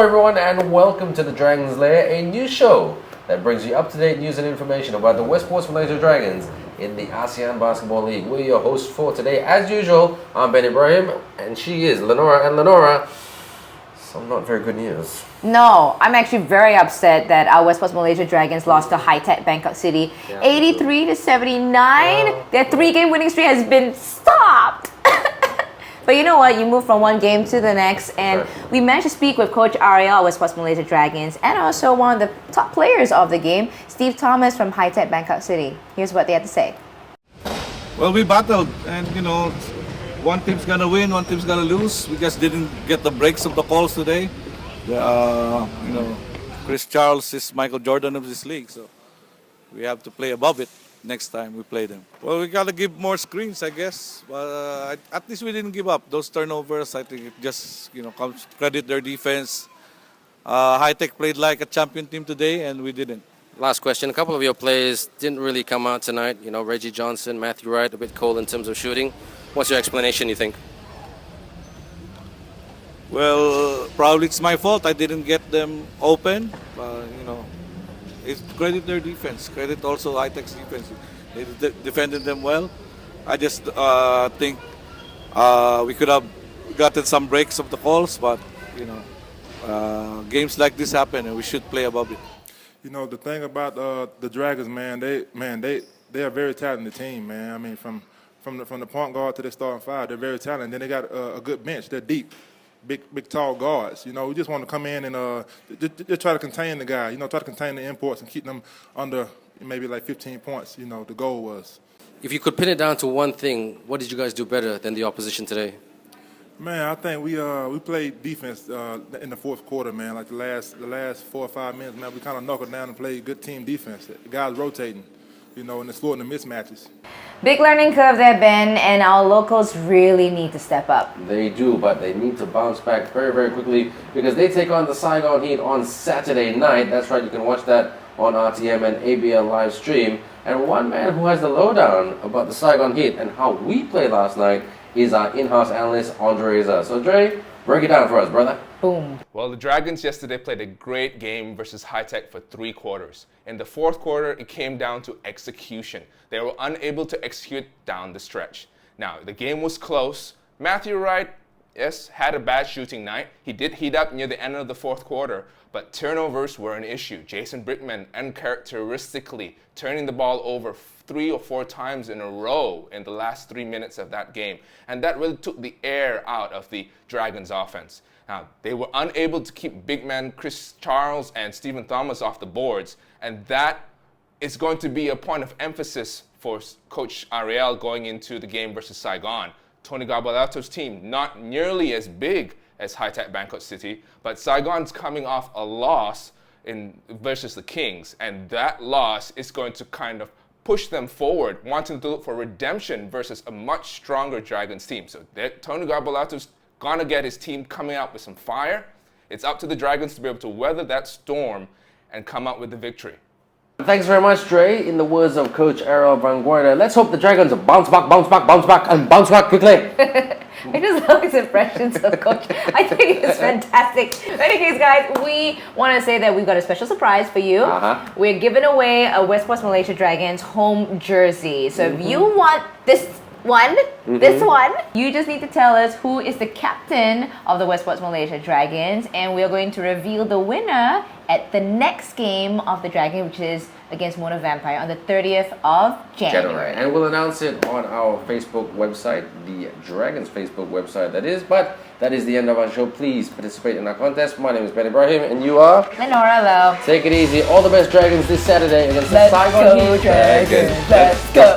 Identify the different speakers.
Speaker 1: everyone, and welcome to the Dragons Lair, a new show that brings you up-to-date news and information about the West Ports Malaysia Dragons in the ASEAN Basketball League. We're your hosts for today. As usual, I'm Ben Ibrahim, and she is Linora and Linora. Some not very good news.
Speaker 2: No, I'm actually very upset that our West Ports Malaysia Dragons lost to Hitech Bangkok City, 83-79. Their 3-game winning streak has been stopped. But you know what? You move from one game to the next, and we managed to speak with Coach Ariel, West Ports Malaysia Dragons, and also one of the top players of the game, Steve Thomas from Hitech Bangkok City. Here's what they had to say.
Speaker 3: Well, we battled, and one team's gonna win, one team's gonna lose. We just didn't get the breaks of the calls today. Chris Charles is Michael Jordan of this league, so we have to play above it next time we play them. Well, we gotta give more screens, I guess. But at least we didn't give up those turnovers. I think it just comes credit their defense. Hitech played like a champion team today, and we didn't.
Speaker 1: Last question. A couple of your players didn't really come out tonight. Reggie Johnson, Matthew Wright, a bit cold in terms of shooting. What's your explanation, you think?
Speaker 3: Well, probably it's my fault. I didn't get them open. It's credit their defense. Credit also Hitech's defense. They defended them well. I just think we could have gotten some breaks of the calls, but games like this happen, and we should play above it.
Speaker 4: The thing about the Dragons, they are a very talented team, man. I mean, from the point guard to the starting five, they're very talented. Then they got a good bench. They're deep. Big, tall guards. We just want to come in and just try to contain the guy. Try to contain the imports and keep them under maybe like 15 points. The goal was.
Speaker 1: If you could pin it down to one thing, what did you guys do better than the opposition today?
Speaker 4: Man, I think we played defense in the fourth quarter, man. Like the last 4 or 5 minutes, man, we kind of knuckled down and played good team defense. The guys rotating, and exploiting the mismatches.
Speaker 2: Big learning curve there, Ben, and our locals really need to step up.
Speaker 1: They do, but they need to bounce back very, very quickly because they take on the Saigon Heat on Saturday night. That's right, you can watch that on RTM and ABL live stream. And one man who has the lowdown about the Saigon Heat and how we played last night is our in-house analyst, Andre Reza. So, Dre, break it down for us, brother.
Speaker 2: Boom.
Speaker 5: Well, the Dragons yesterday played a great game versus Hitech for 3 quarters. In the fourth quarter, it came down to execution. They were unable to execute down the stretch. Now, the game was close. Matthew Wright, yes, had a bad shooting night. He did heat up near the end of the fourth quarter, but turnovers were an issue. Jason Brickman, uncharacteristically, turning the ball over 3 or 4 times in a row in the last 3 minutes of that game. And that really took the air out of the Dragons offense. Now, they were unable to keep big man Chris Charles and Stephen Thomas off the boards, and that is going to be a point of emphasis for Coach Ariel going into the game versus Saigon. Tony Gabalato's team, not nearly as big as Hitech Bangkok City, but Saigon's coming off a loss versus the Kings, and that loss is going to kind of push them forward, wanting to look for redemption versus a much stronger Dragons team. So Tony Gabalato's gonna get his team coming out with some fire. It's up to the Dragons to be able to weather that storm and come out with the victory.
Speaker 1: Thanks very much, Dre. In the words of Coach Ariel Vanguardia, let's hope the Dragons bounce back, and bounce back quickly.
Speaker 2: I just love his impressions of Coach. I think it's fantastic. In any case, guys, we want to say that we've got a special surprise for you. We're giving away a West Ports Malaysia Dragons home jersey. So if you want this one, you just need to tell us who is the captain of the West Ports Malaysia Dragons, and we're going to reveal the winner at the next game of the Dragon, which is against Mona Vampire on the 30th of January.
Speaker 1: And we'll announce it on our Facebook website, the Dragons Facebook website that is. But that is the end of our show. Please participate in our contest. My name is Ben Ibrahim, and you are?
Speaker 2: Linora Low.
Speaker 1: Take it easy. All the best Dragons this Saturday against the
Speaker 2: Let's
Speaker 1: Saigon Heat.
Speaker 2: go, Dragons. Let's go.